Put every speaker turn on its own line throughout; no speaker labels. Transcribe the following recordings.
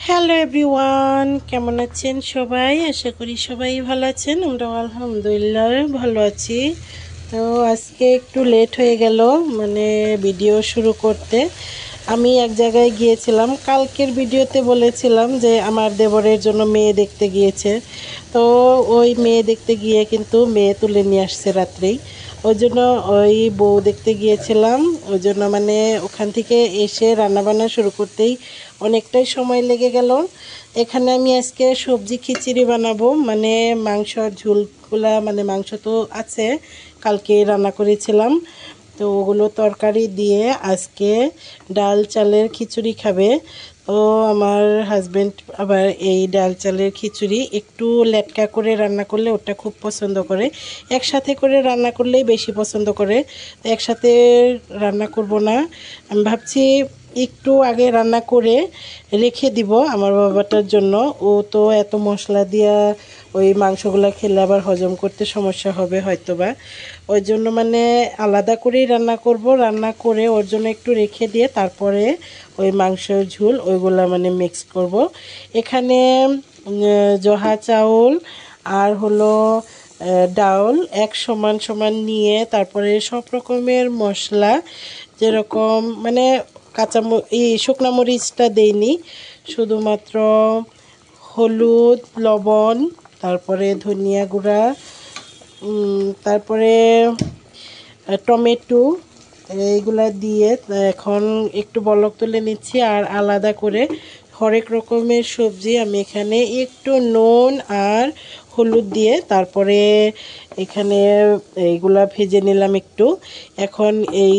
Hello everyone, কেমন আছেন সবাই? আশা করি সবাই ভালো আছেন। আমরা আলহামদুলিল্লাহ ভালো আছি। তো আজকে একটু লেট হয়ে গেল ভিডিও শুরু করতে। আমি এক জায়গায় গিয়েছিলাম, কালকের ভিডিওতে বলেছিলাম যে আমার দেবরের জন্য মেয়ে দেখতে গিয়েছে। তো ওই মেয়ে দেখতে গিয়ে কিন্তু মেয়ে তুলে নিয়ে আসছে রাত্রেই। ওই জন্য ওই বউ দেখতে গিয়েছিলাম। ওই জন্য ওখান থেকে এসে রান্নাবান্না শুরু করতেই অনেকটাই সময় লেগে গেল। এখানে আমি আজকে সবজি খিচুড়ি বানাবো, মাংসর ঝোলগুলা, মাংস তো আছে, কালকে রান্না করেছিলাম। তো ওগুলো তরকারি দিয়ে আজকে ডাল চালের খিচুড়ি খাবে। তো আমার হাজব্যান্ড আবার এই ডাল চালের খিচুড়ি একটু লেটকা করে রান্না করলে ওটা খুব পছন্দ করে, একসাথে করে রান্না করলেই বেশি পছন্দ করে। তো একসাথে রান্না করব না, আমি ভাবছি একটু আগে রান্না করে রেখে দিব আমার বাবাটার জন্য। ও তো এত মশলা দিয়া ওই মাংসগুলো খেলে আবার হজম করতে সমস্যা হবে হয়তোবা। ওই জন্য আলাদা করেই রান্না করব, রান্না করে ওর জন্য একটু রেখে দিয়ে তারপরে ওই মাংসের ঝোল ওইগুলা মিক্স করব। এখানে জহা চাউল আর হলো ডাউল এক সমান সমান নিয়ে তারপরে সব রকমের মশলা, যেরকম শুকনা মরিচটা দেইনি, শুধুমাত্র হলুদ, লবণ, তারপরে ধনিয়া গুঁড়া, তারপরে টমেটো, এইগুলা দিয়ে এখন একটু বলক তুলে নিচ্ছি। আর আলাদা করে হরেক রকমের সবজি আমি এখানে একটু নুন আর হলুদ দিয়ে তারপরে এখানে এইগুলা ভেজে নিলাম একটু। এখন এই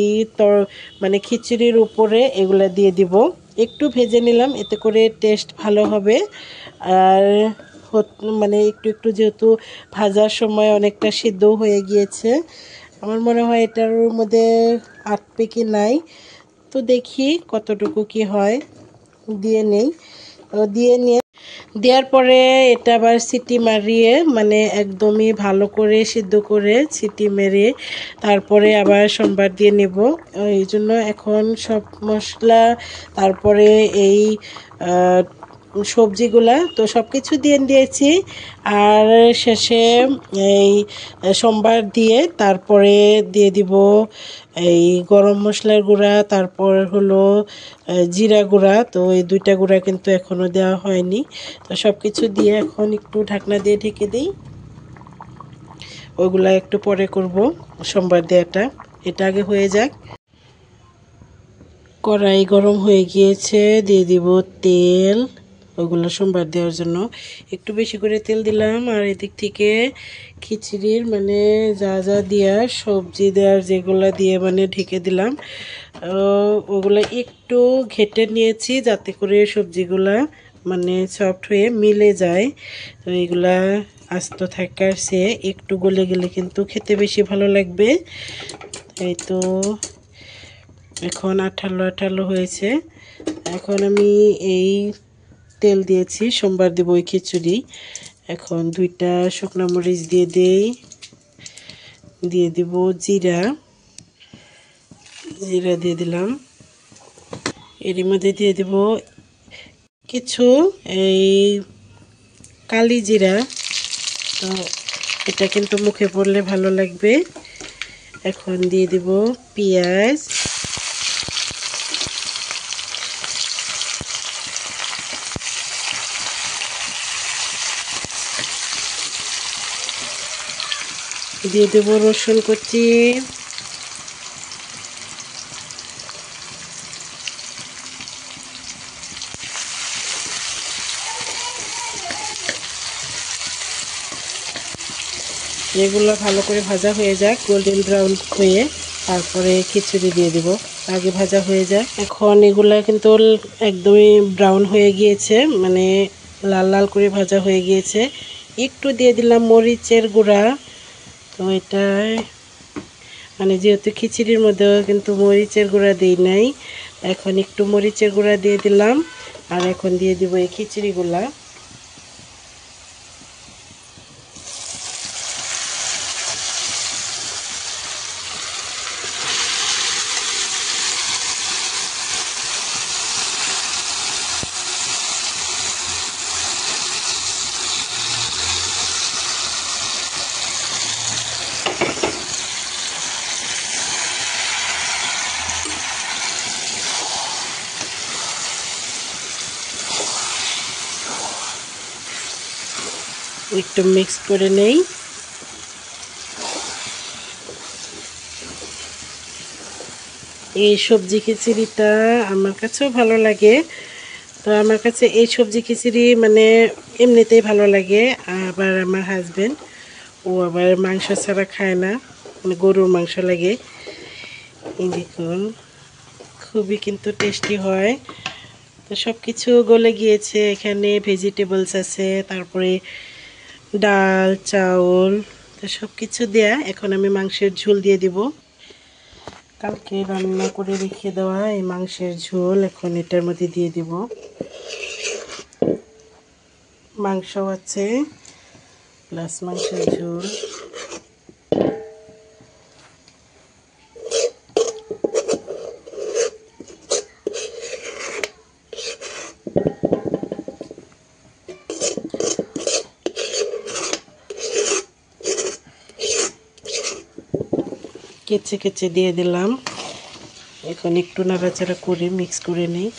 খিচুড়ির উপরে এগুলা দিয়ে দিব, একটু ভেজে নিলাম, এতে করে টেস্ট ভালো হবে। আর একটু একটু যেহেতু ভাজার সময় অনেকটা সিদ্ধ হয়ে গিয়েছে, আমার মনে হয় এটার মধ্যে আটবে কি নাই। তো দেখি কতটুকু কি হয়, দিয়ে নেই। দিয়ে নিয়ে দেওয়ার পরে এটা আবার সিটি মারিয়ে একদমই ভালো করে সিদ্ধ করে সিটি মেরে তারপরে আবার সোমবার দিয়ে নেব। এই জন্য এখন সব মশলা, তারপরে এই সবজিগুলা তো সব কিছু দিয়ে দিয়েছি। আর শেষে এই সোমবার দিয়ে তারপরে দিয়ে দিব এই গরম মশলার গুঁড়া, তারপর হলো জিরা গুঁড়া। তো এই দুইটা গুঁড়া কিন্তু এখনও দেওয়া হয়নি। তো সব কিছু দিয়ে এখন একটু ঢাকনা দিয়ে ঢেকে দিই, ওইগুলা একটু পরে করব সোমবার দেওয়াটা, এটা আগে হয়ে যাক। কড়াই গরম হয়ে গিয়েছে, দিয়ে দিব তেল, ওইগুলো সোমবার দেওয়ার জন্য একটু বেশি করে তেল দিলাম। আর এদিক থেকে খিচুড়ির যা যা দেওয়ার সবজি দেওয়ার যেগুলো দিয়ে ঢেকে দিলাম, ওগুলো একটু ঘেটে নিয়েছি যাতে করে সবজিগুলা সফট হয়ে মিলে যায়। তো এগুলা আস্ত থাকার চেয়ে একটু গলে গেলে কিন্তু খেতে বেশি ভালো লাগবে। এই তো এখন আঠালো আঠালো হয়েছে। এখন আমি এই তেল দিয়েছি, সোমবার দেব ওই খিচুড়ি। এখন দুইটা শুকনো মরিচ দিয়ে দেই, দিয়ে দিব জিরা, জিরা দিয়ে দিলাম। এর মধ্যে দিয়ে দেব কিছু এই কালি জিরা, তো এটা কিন্তু মুখে পড়লে ভালো লাগবে। এখন দিয়ে দেব পেঁয়াজ, দিয়ে দেব রসুন কুচি, এগুলো ভালো করে ভাজা হয়ে যাক, গোল্ডেন ব্রাউন হয়ে তারপরে খিচুড়ি দিয়ে দেব, আগে ভাজা হয়ে যায়। এখন এগুলা কিন্তু একদমই ব্রাউন হয়ে গিয়েছে, লাল লাল করে ভাজা হয়ে গিয়েছে। একটু দিয়ে দিলাম মরিচের গুঁড়া। তো এটা যেহেতু খিচুড়ির মধ্যেও কিন্তু মরিচের গুঁড়া দিই নাই, এখন একটু মরিচের গুঁড়া দিয়ে দিলাম। আর এখন দিয়ে দিব এই খিচুড়িগুলা। একটু মিক্স করে নেই। এই সবজি খিচুড়িটা আমার কাছেও ভালো লাগে। তো আমার কাছে এই সবজি খিচুড়ি মানে এমনিতেই ভালো লাগে। আবার আমার হাজবেন্ড ও আবার মাংস ছাড়া খায় না, মানে গরুর মাংস লাগে। এই দেখুন খুবই কিন্তু টেস্টি হয়। তো সব কিছু গলে গিয়েছে, এখানে ভেজিটেবলস আছে, তারপরে ডাল চাউল, তো সব কিছু দেয়া। এখন আমি মাংসের ঝোল দিয়ে দিব। কালকে রান্না করে রেখে দেওয়া এই মাংসের ঝোল এখন এটার মধ্যে দিয়ে দিব। মাংস আছে প্লাস মাংসের ঝোল। কেচে কেচে দিয়ে দিলাম। এখন একটু নাড়াচাড়া করে মিক্স করে নিই।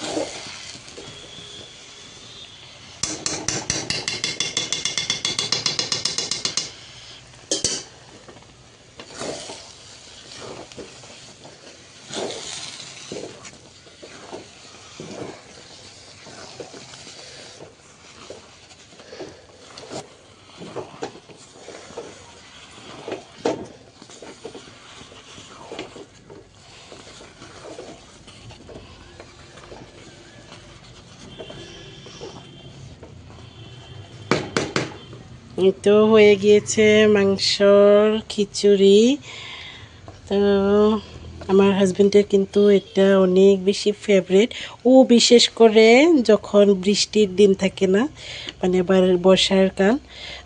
এই তো হয়ে গিয়েছে মাংসর খিচুড়ি। তো আমার হাজবেন্ডের কিন্তু এটা অনেক বেশি ফেভারিট। ও বিশেষ করে যখন বৃষ্টির দিন থাকে না, মানে বর্ষার কাল,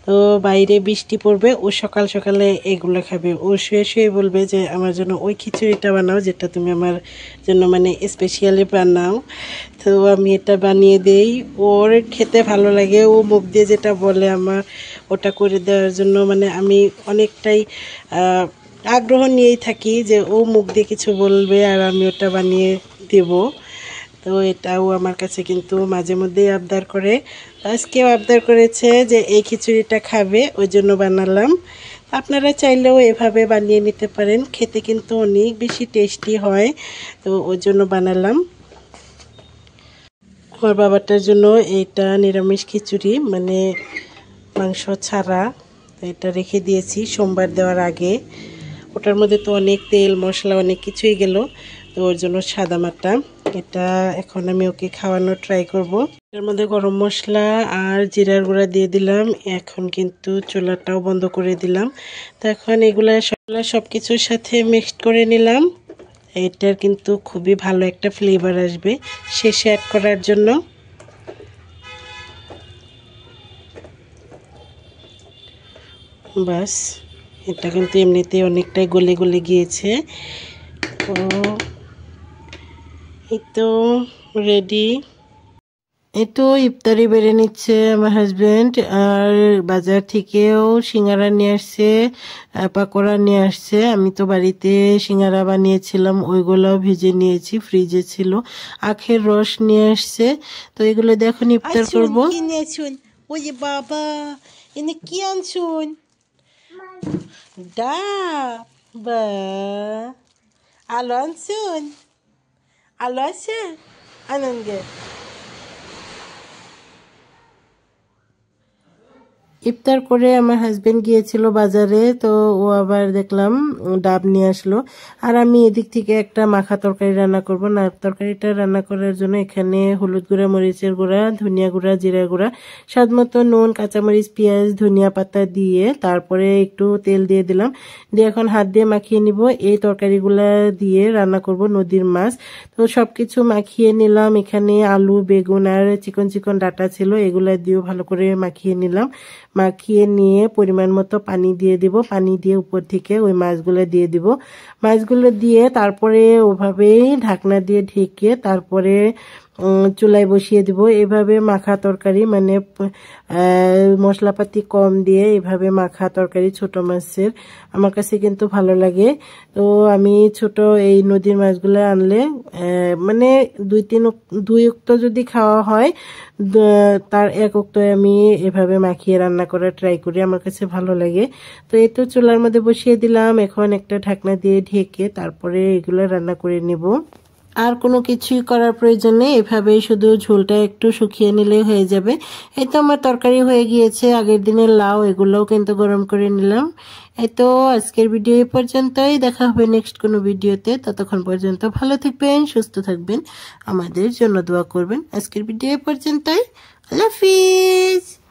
তো বাইরে বৃষ্টি পড়বে, ও সকাল সকালে এগুলো খাবে। ও শুয়ে শুয়ে বলবে যে আমার জন্য ওই খিচুড়িটা বানাও যেটা তুমি আমার জন্য মানে স্পেশালি বানাও। তো আমি এটা বানিয়ে দেই, ওর খেতে ভালো লাগে। ও মুখ দিয়ে যেটা বলে আমার ওটা করে দেওয়ার জন্য মানে আমি অনেকটাই আগ্রহ নিয়েই থাকি যে ও মুখ দিয়ে কিছু বলবে আর আমি ওটা বানিয়ে দেব। তো এটাও আমার কাছে কিন্তু মাঝে মধ্যেই আবদার করে। আজকেও আবদার করেছে যে এই খিচুড়িটা খাবে, ওই জন্য বানালাম। আপনারা চাইলেও এভাবে বানিয়ে নিতে পারেন, খেতে কিন্তু অনেক বেশি টেস্টি হয়। তো ওই জন্য বানালাম। আমার বাবাটার জন্য এইটা নিরামিষ খিচুড়ি, মানে মাংস ছাড়া। এটা রেখে দিয়েছি সোমবার দেওয়ার আগে। ওটার মধ্যে তো অনেক তেল মশলা অনেক কিছুই গেল, তো ওর জন্য সাদা মাটা। এটা এখন আমি ওকে খাওয়ানোর ট্রাই করব। এর মধ্যে গরম মশলা আর জিরার গুঁড়া দিয়ে দিলাম। এখন কিন্তু চুলাটাও বন্ধ করে দিলাম। তো এখন এগুলা সব কিছুর সাথে মিক্সড করে নিলাম। এটার কিন্তু খুবই ভালো একটা ফ্লেভার আসবে শেষে অ্যাড করার জন্য। বাস, এটা কিন্তু এমনিতে অনেকটাই গলে গলে গিয়েছে। তো এই তো রেডি। এই তো ইফতারি বেড়ে নিচ্ছে আমার হাজবেন্ড। আর বাজার থেকেও সিঙ্গারা নিয়ে আসছে, পাকোড়া নিয়ে আসছে। আমি তো বাড়িতে সিঙ্গারা বানিয়েছিলাম, ওইগুলোও ভেজে নিয়েছি, ফ্রিজে ছিল। আখের রস নিয়ে আসছে। তো এগুলো দিয়ে এখন ইফতার করবো। কি নিয়েছুন? ওই বাবা, এনে কি আনছুন? ডাব বা, আলো আনছুন? আলো আছে আনন্দে। ইফতার করে আমার হাজবেন্ড গিয়েছিল বাজারে, তো ও আবার দেখলাম ডাব নিয়ে আসলো। আর আমি এদিক থেকে একটা মাখা তরকারি রান্না করব। না, তরকারিটা রান্না করার জন্য এখানে হলুদ গুঁড়া, মরিচের গুঁড়া, ধনিয়া গুঁড়া, জিরা গুঁড়া, স্বাদ মতো নুন, কাঁচামরিচ, পেঁয়াজ, ধনিয়া পাতা দিয়ে তারপরে একটু তেল দিয়ে দিলাম। দিয়ে এখন হাত দিয়ে মাখিয়ে নিব। এই তরকারিগুলা দিয়ে রান্না করব নদীর মাছ। তো সবকিছু মাখিয়ে নিলাম। এখানে আলু, বেগুন আর চিকন চিকন ডাটা ছিল, এগুলা দিয়েও ভালো করে মাখিয়ে নিলাম। মাখিয়ে নিয়ে পরিমাণ মতো পানি দিয়ে দিব। পানি দিয়ে উপর থেকে ওই মাছগুলো দিয়ে দিব। মাছগুলো দিয়ে তারপরে ওভাবেই ঢাকনা দিয়ে ঢেকে তারপরে চুলায় বসিয়ে দিব। এভাবে মাখা তরকারি মানে মশলাপাতি কম দিয়ে এভাবে মাখা তরকারি ছোট মাছের আমার কাছে কিন্তু ভালো লাগে। তো আমি ছোট এই নদীর মাছগুলো আনলে মানে দুই উক্ত যদি খাওয়া হয় তার এক উক্ত আমি এভাবে মাখিয়ে রান্না করার ট্রাই করি, আমার কাছে ভালো লাগে। তো এই তো চুলার মধ্যে বসিয়ে দিলাম, এখন একটা ঢাকনা দিয়ে ঢেকে তারপরে এগুলো রান্না করে নিব। আর কোনো কিছুই করার প্রয়োজন নেই, এভাবেই শুধু ঝোলটা একটু শুকিয়ে নিলে হয়ে যাবে। এই তো আমার তরকারি হয়ে গিয়েছে, আগের দিনের লাউ এগুলোও কিন্তু গরম করে নিলাম। এই তো আজকের ভিডিও এই পর্যন্তই, দেখা হবে নেক্সট কোনো ভিডিওতে। ততক্ষণ পর্যন্ত ভালো থাকবেন, সুস্থ থাকবেন, আমাদের জন্য দোয়া করবেন। আজকের ভিডিও এই পর্যন্তই, আল্লাহ হাফিজ।